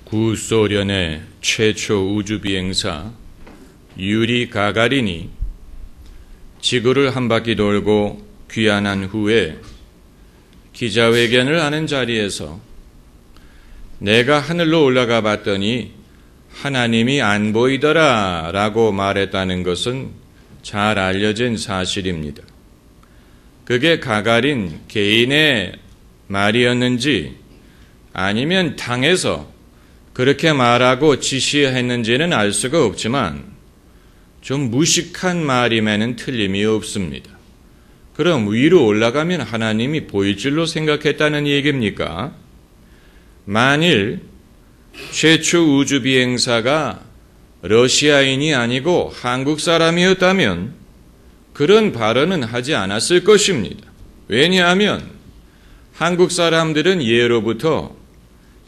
구소련의 최초 우주비행사 유리 가가린이 지구를 한 바퀴 돌고 귀환한 후에 기자회견을 하는 자리에서 내가 하늘로 올라가 봤더니 하나님이 안 보이더라 라고 말했다는 것은 잘 알려진 사실입니다. 그게 가가린 개인의 말이었는지 아니면 당에서 그렇게 말하고 지시했는지는 알 수가 없지만 좀 무식한 말임에는 틀림이 없습니다. 그럼 위로 올라가면 하나님이 보일 줄로 생각했다는 얘기입니까? 만일 최초 우주비행사가 러시아인이 아니고 한국 사람이었다면 그런 발언은 하지 않았을 것입니다. 왜냐하면 한국 사람들은 예로부터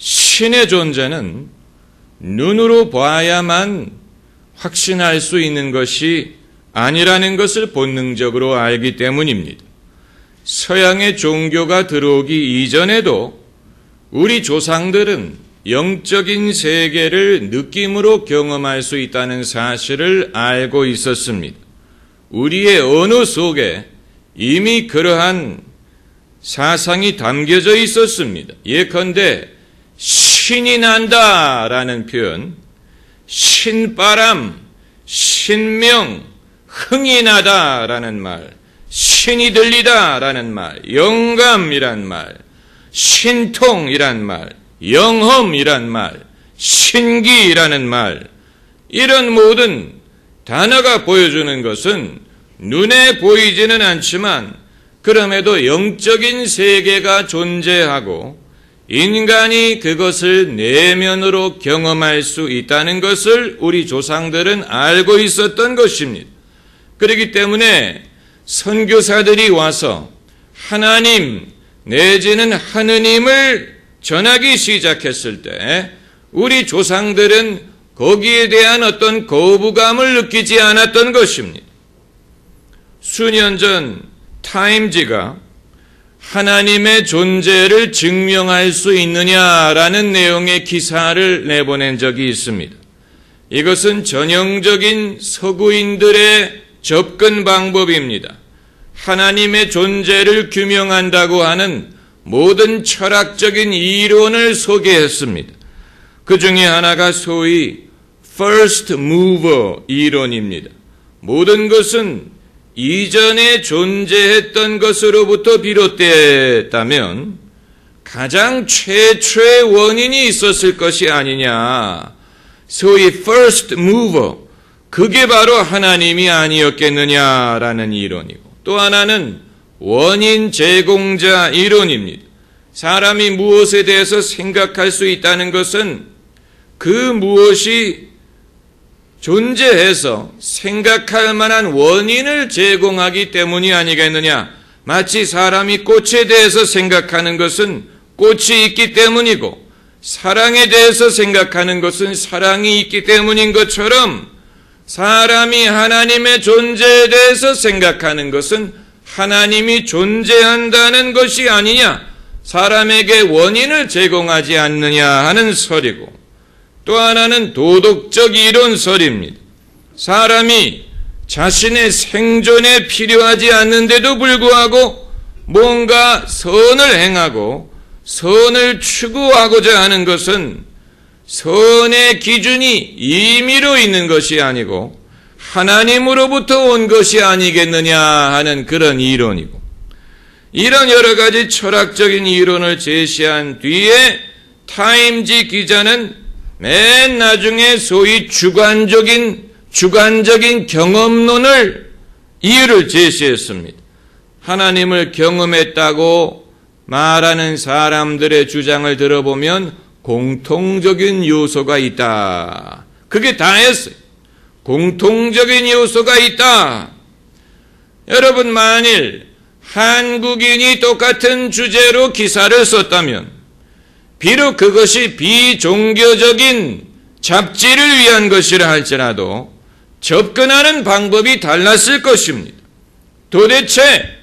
신의 존재는 눈으로 봐야만 확신할 수 있는 것이 아니라는 것을 본능적으로 알기 때문입니다. 서양의 종교가 들어오기 이전에도 우리 조상들은 영적인 세계를 느낌으로 경험할 수 있다는 사실을 알고 있었습니다. 우리의 언어 속에 이미 그러한 사상이 담겨져 있었습니다. 예컨대 신이 난다라는 표현, 신바람, 신명, 흥이 나다라는 말, 신이 들리다라는 말, 영감이란 말, 신통이란 말, 영험이란 말, 신기라는 말, 이런 모든 단어가 보여주는 것은 눈에 보이지는 않지만 그럼에도 영적인 세계가 존재하고 인간이 그것을 내면으로 경험할 수 있다는 것을 우리 조상들은 알고 있었던 것입니다. 그렇기 때문에 선교사들이 와서 하나님 내지는 하느님을 전하기 시작했을 때 우리 조상들은 거기에 대한 어떤 거부감을 느끼지 않았던 것입니다. 수년 전 타임지가 하나님의 존재를 증명할 수 있느냐라는 내용의 기사를 내보낸 적이 있습니다. 이것은 전형적인 서구인들의 접근 방법입니다. 하나님의 존재를 규명한다고 하는 모든 철학적인 이론을 소개했습니다. 그 중에 하나가 소위 First Mover 이론입니다. 모든 것은 이전에 존재했던 것으로부터 비롯됐다면 가장 최초의 원인이 있었을 것이 아니냐. 소위 First Mover, 그게 바로 하나님이 아니었겠느냐라는 이론이고, 또 하나는 원인 제공자 이론입니다. 사람이 무엇에 대해서 생각할 수 있다는 것은 그 무엇이 존재해서 생각할 만한 원인을 제공하기 때문이 아니겠느냐. 마치 사람이 꽃에 대해서 생각하는 것은 꽃이 있기 때문이고 사랑에 대해서 생각하는 것은 사랑이 있기 때문인 것처럼 사람이 하나님의 존재에 대해서 생각하는 것은 하나님이 존재한다는 것이 아니냐, 사람에게 원인을 제공하지 않느냐 하는 설이고, 또 하나는 도덕적 이론설입니다. 사람이 자신의 생존에 필요하지 않는데도 불구하고 뭔가 선을 행하고 선을 추구하고자 하는 것은 선의 기준이 임의로 있는 것이 아니고 하나님으로부터 온 것이 아니겠느냐 하는 그런 이론이고, 이런 여러 가지 철학적인 이론을 제시한 뒤에 타임지 기자는 맨 나중에 소위 주관적인 경험론을 이유를 제시했습니다. 하나님을 경험했다고 말하는 사람들의 주장을 들어보면 공통적인 요소가 있다. 그게 다였어요. 공통적인 요소가 있다. 여러분, 만일 한국인이 똑같은 주제로 기사를 썼다면 비록 그것이 비종교적인 잡지를 위한 것이라 할지라도 접근하는 방법이 달랐을 것입니다. 도대체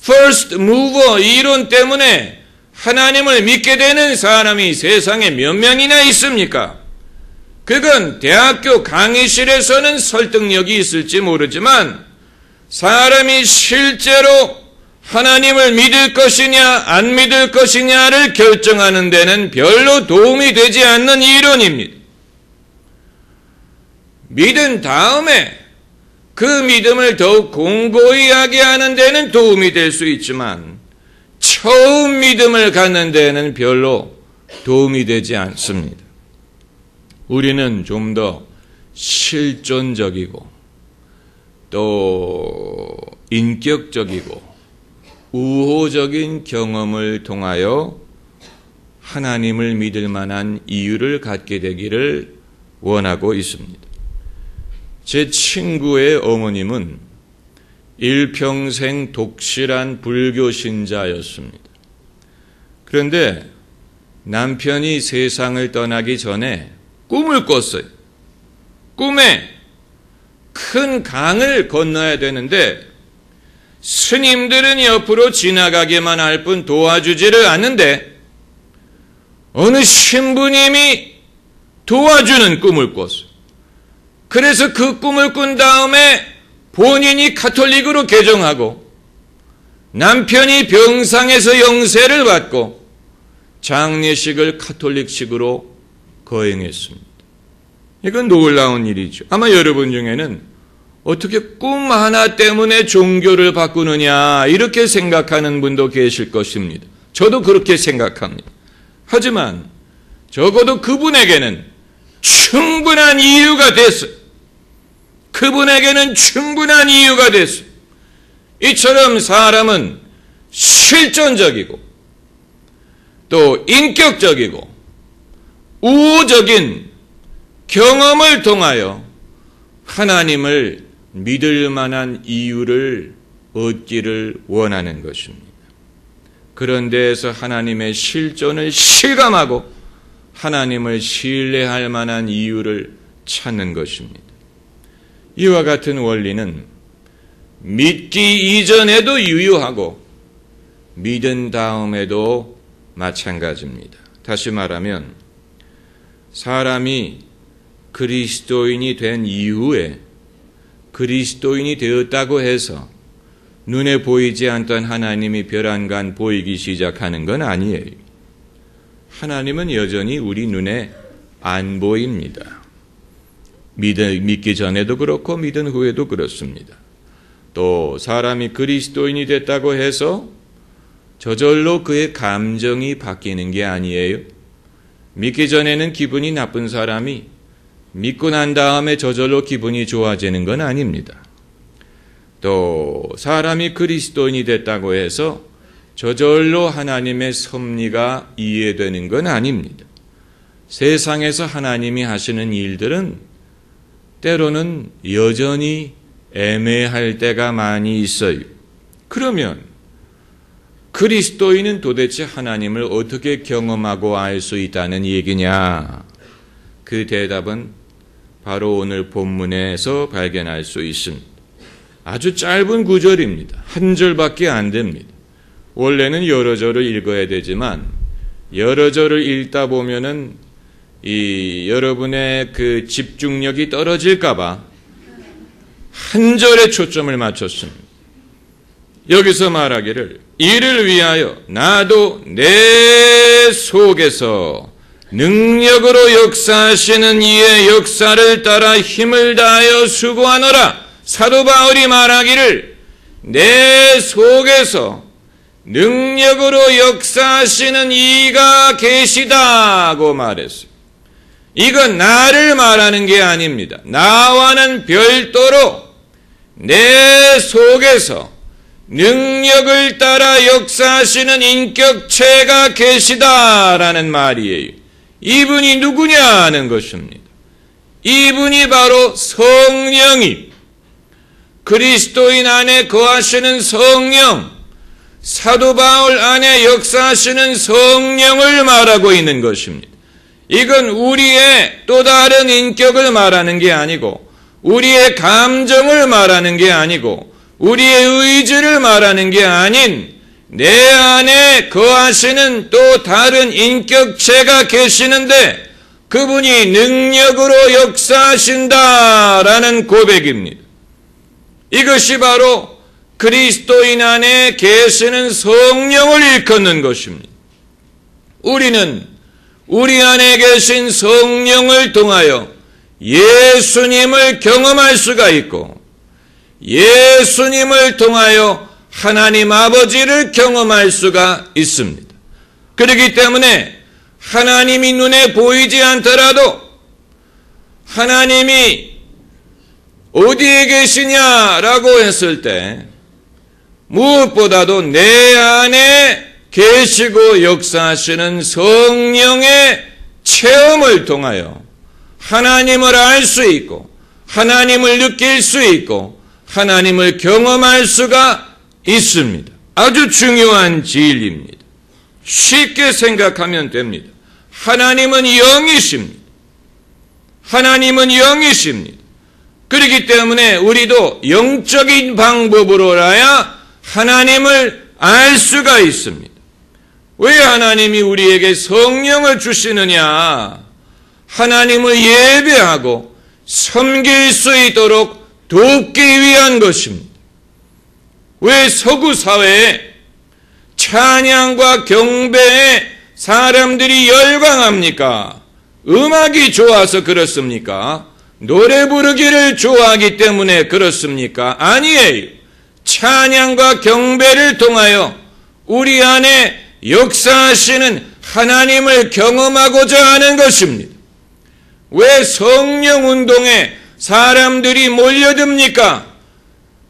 First Mover 이론 때문에 하나님을 믿게 되는 사람이 세상에 몇 명이나 있습니까? 그건 대학교 강의실에서는 설득력이 있을지 모르지만 사람이 실제로 하나님을 믿을 것이냐 안 믿을 것이냐를 결정하는 데는 별로 도움이 되지 않는 이론입니다. 믿은 다음에 그 믿음을 더욱 공고히 하게 하는 데는 도움이 될 수 있지만 처음 믿음을 갖는 데는 별로 도움이 되지 않습니다. 우리는 좀 더 실존적이고 또 인격적이고 우호적인 경험을 통하여 하나님을 믿을 만한 이유를 갖게 되기를 원하고 있습니다. 제 친구의 어머님은 일평생 독실한 불교 신자였습니다. 그런데 남편이 세상을 떠나기 전에 꿈을 꿨어요. 꿈에 큰 강을 건너야 되는데 스님들은 옆으로 지나가기만 할 뿐 도와주지를 않는데 어느 신부님이 도와주는 꿈을 꿨어요. 그래서 그 꿈을 꾼 다음에 본인이 가톨릭으로 개종하고 남편이 병상에서 영세를 받고 장례식을 가톨릭식으로 거행했습니다. 이건 놀라운 일이죠. 아마 여러분 중에는 어떻게 꿈 하나 때문에 종교를 바꾸느냐 이렇게 생각하는 분도 계실 것입니다. 저도 그렇게 생각합니다. 하지만 적어도 그분에게는 충분한 이유가 됐어요. 그분에게는 충분한 이유가 됐어요. 이처럼 사람은 실존적이고 또 인격적이고 우호적인 경험을 통하여 하나님을 믿을 만한 이유를 얻기를 원하는 것입니다. 그런 데에서 하나님의 실존을 실감하고 하나님을 신뢰할 만한 이유를 찾는 것입니다. 이와 같은 원리는 믿기 이전에도 유효하고 믿은 다음에도 마찬가지입니다. 다시 말하면 사람이 그리스도인이 된 이후에 그리스도인이 되었다고 해서 눈에 보이지 않던 하나님이 별안간 보이기 시작하는 건 아니에요. 하나님은 여전히 우리 눈에 안 보입니다. 믿기 전에도 그렇고 믿은 후에도 그렇습니다. 또 사람이 그리스도인이 됐다고 해서 저절로 그의 감정이 바뀌는 게 아니에요. 믿기 전에는 기분이 나쁜 사람이 믿고 난 다음에 저절로 기분이 좋아지는 건 아닙니다. 또 사람이 그리스도인이 됐다고 해서 저절로 하나님의 섭리가 이해되는 건 아닙니다. 세상에서 하나님이 하시는 일들은 때로는 여전히 애매할 때가 많이 있어요. 그러면 그리스도인은 도대체 하나님을 어떻게 경험하고 알 수 있다는 얘기냐? 그 대답은 바로 오늘 본문에서 발견할 수 있습니다. 아주 짧은 구절입니다. 한 절밖에 안 됩니다. 원래는 여러 절을 읽어야 되지만 여러 절을 읽다 보면은 여러분의 그 집중력이 떨어질까봐 한 절에 초점을 맞췄습니다. 여기서 말하기를 이를 위하여 나도 내 속에서 능력으로 역사하시는 이의 역사를 따라 힘을 다하여 수고하노라. 사도 바울이 말하기를 내 속에서 능력으로 역사하시는 이가 계시다고 말했어요. 이건 나를 말하는 게 아닙니다. 나와는 별도로 내 속에서 능력을 따라 역사하시는 인격체가 계시다라는 말이에요. 이분이 누구냐는 것입니다. 이분이 바로 성령이 그리스도인 안에 거하시는 성령, 사도 바울 안에 역사하시는 성령을 말하고 있는 것입니다. 이건 우리의 또 다른 인격을 말하는 게 아니고 우리의 감정을 말하는 게 아니고 우리의 의지를 말하는 게 아닌 내 안에 거하시는 또 다른 인격체가 계시는데 그분이 능력으로 역사하신다라는 고백입니다. 이것이 바로 그리스도인 안에 계시는 성령을 일컫는 것입니다. 우리는 우리 안에 계신 성령을 통하여 예수님을 경험할 수가 있고 예수님을 통하여 하나님 아버지를 경험할 수가 있습니다. 그렇기 때문에 하나님이 눈에 보이지 않더라도 하나님이 어디에 계시냐라고 했을 때 무엇보다도 내 안에 계시고 역사하시는 성령의 체험을 통하여 하나님을 알 수 있고 하나님을 느낄 수 있고 하나님을 경험할 수가 있습니다. 아주 중요한 진리입니다. 쉽게 생각하면 됩니다. 하나님은 영이십니다. 하나님은 영이십니다. 그렇기 때문에 우리도 영적인 방법으로라야 하나님을 알 수가 있습니다. 왜 하나님이 우리에게 성령을 주시느냐? 하나님을 예배하고 섬길 수 있도록 돕기 위한 것입니다. 왜 서구 사회에 찬양과 경배에 사람들이 열광합니까? 음악이 좋아서 그렇습니까? 노래 부르기를 좋아하기 때문에 그렇습니까? 아니에요. 찬양과 경배를 통하여 우리 안에 역사하시는 하나님을 경험하고자 하는 것입니다. 왜 성령 운동에 사람들이 몰려듭니까?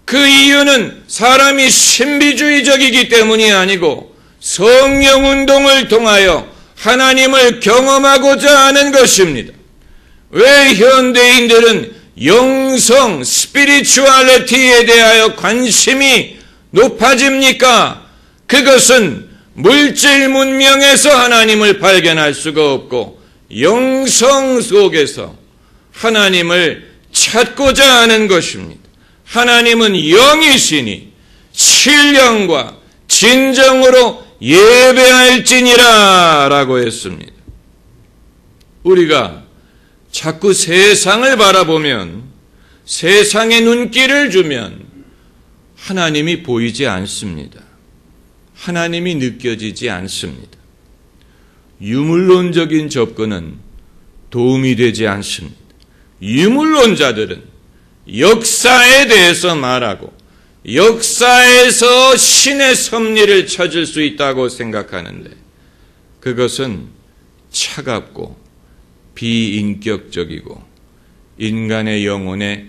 그 이유는 사람이 신비주의적이기 때문이 아니고 성령 운동을 통하여 하나님을 경험하고자 하는 것입니다. 왜 현대인들은 영성, 스피리추얼리티에 대하여 관심이 높아집니까? 그것은 물질 문명에서 하나님을 발견할 수가 없고 영성 속에서 하나님을 찾고자 하는 것입니다. 하나님은 영이시니 신령과 진정으로 예배할지니라 라고 했습니다. 우리가 자꾸 세상을 바라보면 세상에 눈길을 주면 하나님이 보이지 않습니다. 하나님이 느껴지지 않습니다. 유물론적인 접근은 도움이 되지 않습니다. 유물론자들은 역사에 대해서 말하고 역사에서 신의 섭리를 찾을 수 있다고 생각하는데 그것은 차갑고 비인격적이고 인간의 영혼에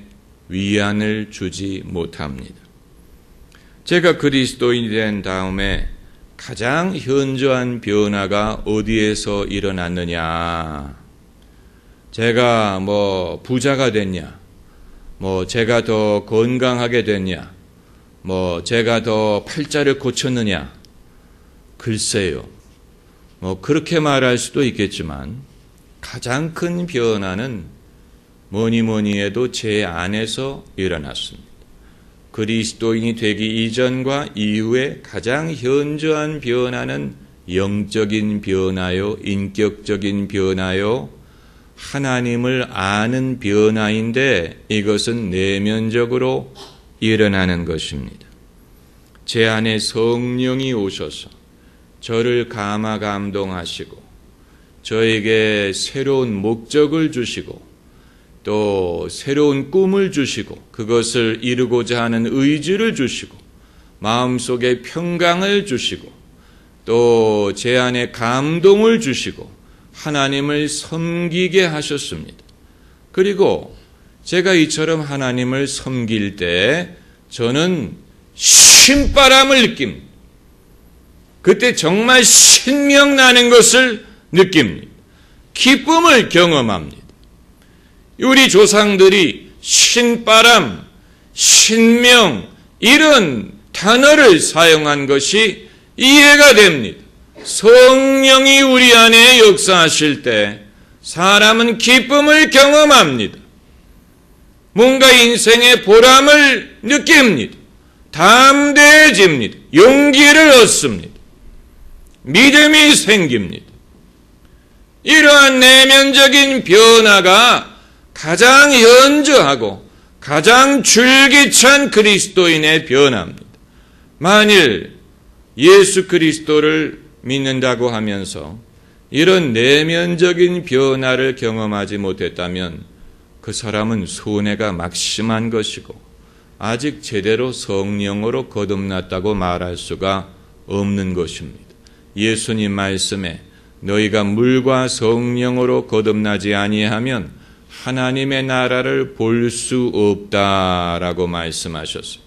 위안을 주지 못합니다. 제가 그리스도인이 된 다음에 가장 현저한 변화가 어디에서 일어났느냐? 제가 부자가 됐냐? 제가 더 건강하게 됐냐? 제가 더 팔자를 고쳤느냐? 글쎄요. 그렇게 말할 수도 있겠지만 가장 큰 변화는 뭐니 해도 제 안에서 일어났습니다. 그리스도인이 되기 이전과 이후에 가장 현저한 변화는 영적인 변화요, 인격적인 변화요, 하나님을 아는 변화인데 이것은 내면적으로 일어나는 것입니다. 제 안에 성령이 오셔서 저를 감화감동하시고 저에게 새로운 목적을 주시고 또 새로운 꿈을 주시고 그것을 이루고자 하는 의지를 주시고 마음속에 평강을 주시고 또 제 안에 감동을 주시고 하나님을 섬기게 하셨습니다. 그리고 제가 이처럼 하나님을 섬길 때 저는 신바람을 느낍니다. 그때 정말 신명나는 것을 느낍니다. 기쁨을 경험합니다. 우리 조상들이 신바람, 신명 이런 단어를 사용한 것이 이해가 됩니다. 성령이 우리 안에 역사하실 때 사람은 기쁨을 경험합니다. 뭔가 인생의 보람을 느낍니다. 담대해집니다. 용기를 얻습니다. 믿음이 생깁니다. 이러한 내면적인 변화가 가장 현저하고 가장 줄기찬 그리스도인의 변화입니다. 만일 예수 그리스도를 믿는다고 하면서 이런 내면적인 변화를 경험하지 못했다면 그 사람은 손해가 막심한 것이고 아직 제대로 성령으로 거듭났다고 말할 수가 없는 것입니다. 예수님 말씀에 너희가 물과 성령으로 거듭나지 아니하면 하나님의 나라를 볼 수 없다라고 말씀하셨어요.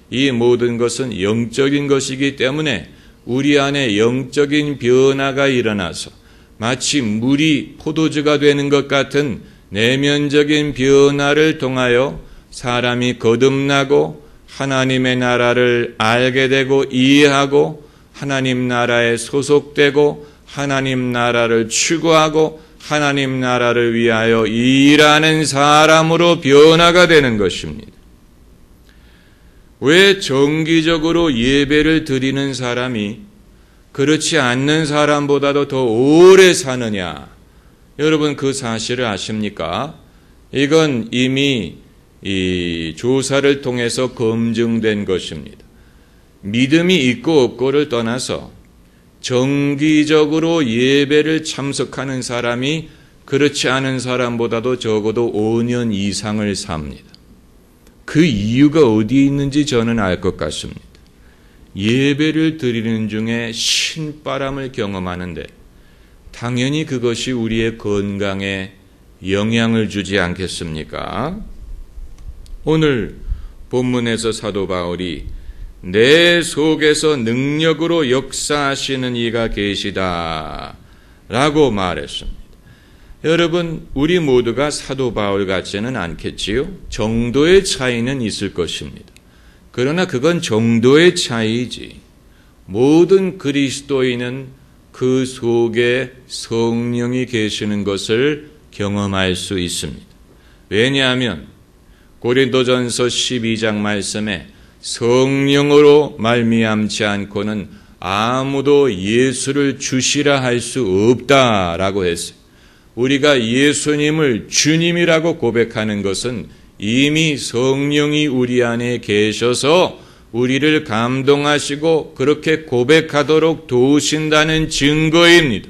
이 모든 것은 영적인 것이기 때문에 우리 안에 영적인 변화가 일어나서 마치 물이 포도주가 되는 것 같은 내면적인 변화를 통하여 사람이 거듭나고 하나님의 나라를 알게 되고 이해하고 하나님 나라에 소속되고 하나님 나라를 추구하고 하나님 나라를 위하여 일하는 사람으로 변화가 되는 것입니다. 왜 정기적으로 예배를 드리는 사람이 그렇지 않는 사람보다도 더 오래 사느냐? 여러분 그 사실을 아십니까? 이건 이미 이 조사를 통해서 검증된 것입니다. 믿음이 있고 없고를 떠나서 정기적으로 예배를 참석하는 사람이 그렇지 않은 사람보다도 적어도 5년 이상을 삽니다. 그 이유가 어디에 있는지 저는 알 것 같습니다. 예배를 드리는 중에 신바람을 경험하는데 당연히 그것이 우리의 건강에 영향을 주지 않겠습니까? 오늘 본문에서 사도 바울이 내 속에서 능력으로 역사하시는 이가 계시다 라고 말했습니다. 여러분, 우리 모두가 사도 바울 같지는 않겠지요? 정도의 차이는 있을 것입니다. 그러나 그건 정도의 차이지. 모든 그리스도인은 그 속에 성령이 계시는 것을 경험할 수 있습니다. 왜냐하면 고린도전서 12장 말씀에 성령으로 말미암지 않고는 아무도 예수를 주시라 할 수 없다라고 했어요. 우리가 예수님을 주님이라고 고백하는 것은 이미 성령이 우리 안에 계셔서 우리를 감동하시고 그렇게 고백하도록 도우신다는 증거입니다.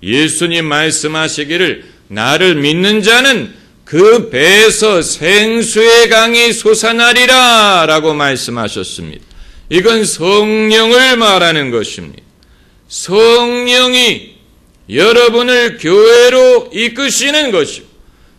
예수님 말씀하시기를 나를 믿는 자는 그 배에서 생수의 강이 솟아나리라 라고 말씀하셨습니다. 이건 성령을 말하는 것입니다. 성령이 여러분을 교회로 이끄시는 것이고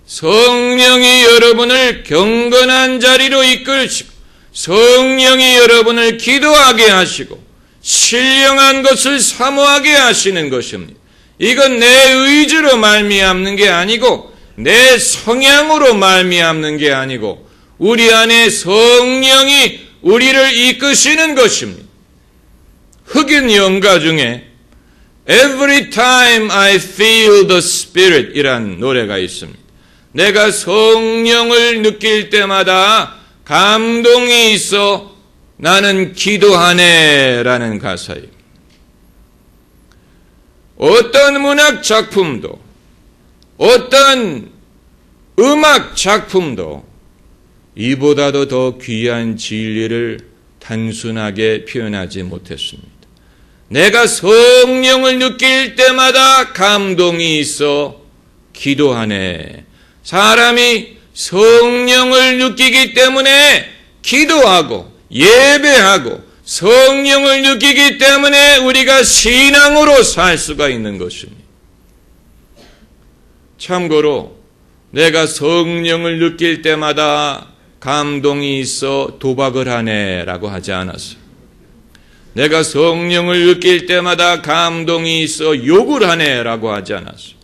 성령이 여러분을 경건한 자리로 이끌시고 성령이 여러분을 기도하게 하시고 신령한 것을 사모하게 하시는 것입니다. 이건 내 의지로 말미암는 게 아니고 내 성향으로 말미암는 게 아니고 우리 안에 성령이 우리를 이끄시는 것입니다. 흑인 연가 중에 Every time I feel the Spirit 이란 노래가 있습니다. 내가 성령을 느낄 때마다 감동이 있어 나는 기도하네 라는 가사예요. 어떤 문학 작품도 어떤 음악 작품도 이보다도 더 귀한 진리를 단순하게 표현하지 못했습니다. 내가 성령을 느낄 때마다 감동이 있어 기도하네. 사람이 성령을 느끼기 때문에 기도하고 예배하고 성령을 느끼기 때문에 우리가 신앙으로 살 수가 있는 것입니다. 참고로 내가 성령을 느낄 때마다 감동이 있어 도박을 하네 라고 하지 않았어요. 내가 성령을 느낄 때마다 감동이 있어 욕을 하네 라고 하지 않았어요.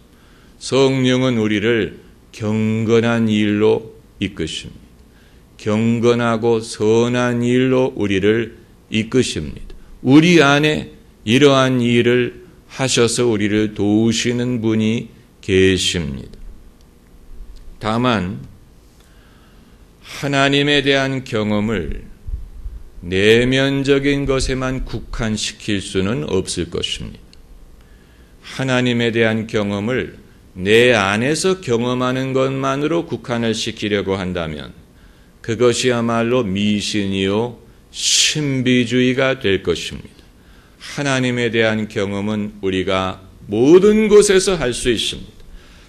성령은 우리를 경건한 일로 이끄십니다. 경건하고 선한 일로 우리를 이끄십니다. 우리 안에 이러한 일을 하셔서 우리를 도우시는 분이 계십니다. 다만 하나님에 대한 경험을 내면적인 것에만 국한시킬 수는 없을 것입니다. 하나님에 대한 경험을 내 안에서 경험하는 것만으로 국한을 시키려고 한다면 그것이야말로 미신이요 신비주의가 될 것입니다. 하나님에 대한 경험은 우리가 모든 곳에서 할 수 있습니다.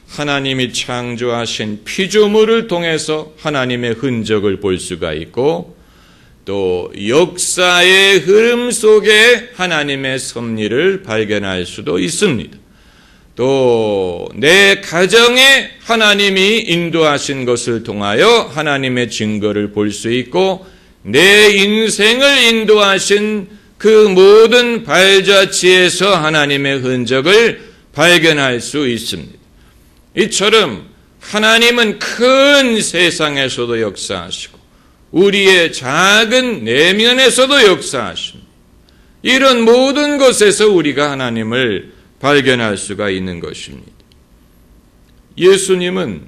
하나님이 창조하신 피조물을 통해서 하나님의 흔적을 볼 수가 있고 또 역사의 흐름 속에 하나님의 섭리를 발견할 수도 있습니다. 또 내 가정에 하나님이 인도하신 것을 통하여 하나님의 증거를 볼 수 있고 내 인생을 인도하신 그 모든 발자취에서 하나님의 흔적을 발견할 수 있습니다. 이처럼 하나님은 큰 세상에서도 역사하시고 우리의 작은 내면에서도 역사하십니다. 이런 모든 것에서 우리가 하나님을 발견할 수가 있는 것입니다. 예수님은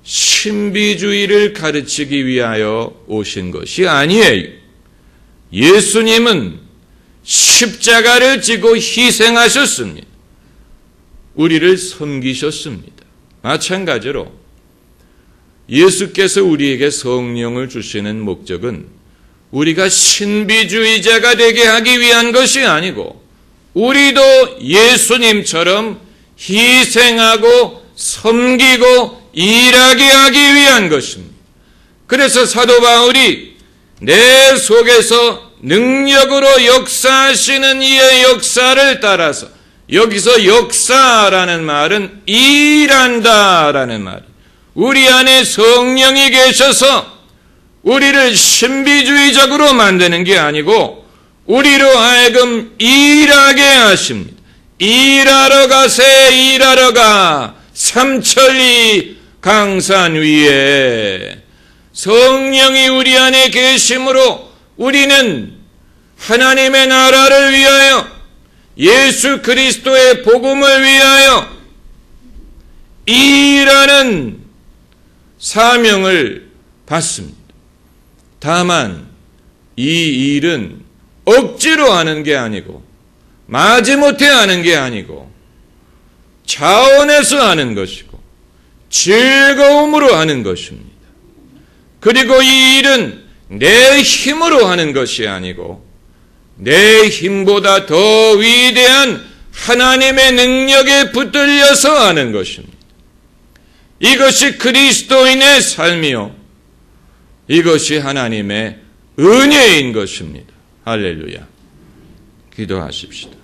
신비주의를 가르치기 위하여 오신 것이 아니에요. 예수님은 십자가를 지고 희생하셨습니다. 우리를 섬기셨습니다. 마찬가지로 예수께서 우리에게 성령을 주시는 목적은 우리가 신비주의자가 되게 하기 위한 것이 아니고 우리도 예수님처럼 희생하고 섬기고 일하게 하기 위한 것입니다. 그래서 사도 바울이 내 속에서 능력으로 역사하시는 이의 역사를 따라서 여기서 역사라는 말은 일한다라는 말. 우리 안에 성령이 계셔서 우리를 신비주의적으로 만드는 게 아니고 우리로 하여금 일하게 하십니다. 일하러 가세 일하러 가 삼천리 강산 위에 성령이 우리 안에 계심으로 우리는 하나님의 나라를 위하여 예수 그리스도의 복음을 위하여 일하는 사명을 받습니다. 다만 이 일은 억지로 하는 게 아니고 마지못해 하는 게 아니고 자원해서 하는 것이고 즐거움으로 하는 것입니다. 그리고 이 일은 내 힘으로 하는 것이 아니고 내 힘보다 더 위대한 하나님의 능력에 붙들려서 하는 것입니다. 이것이 그리스도인의 삶이요 이것이 하나님의 은혜인 것입니다. 할렐루야. 기도하십시다.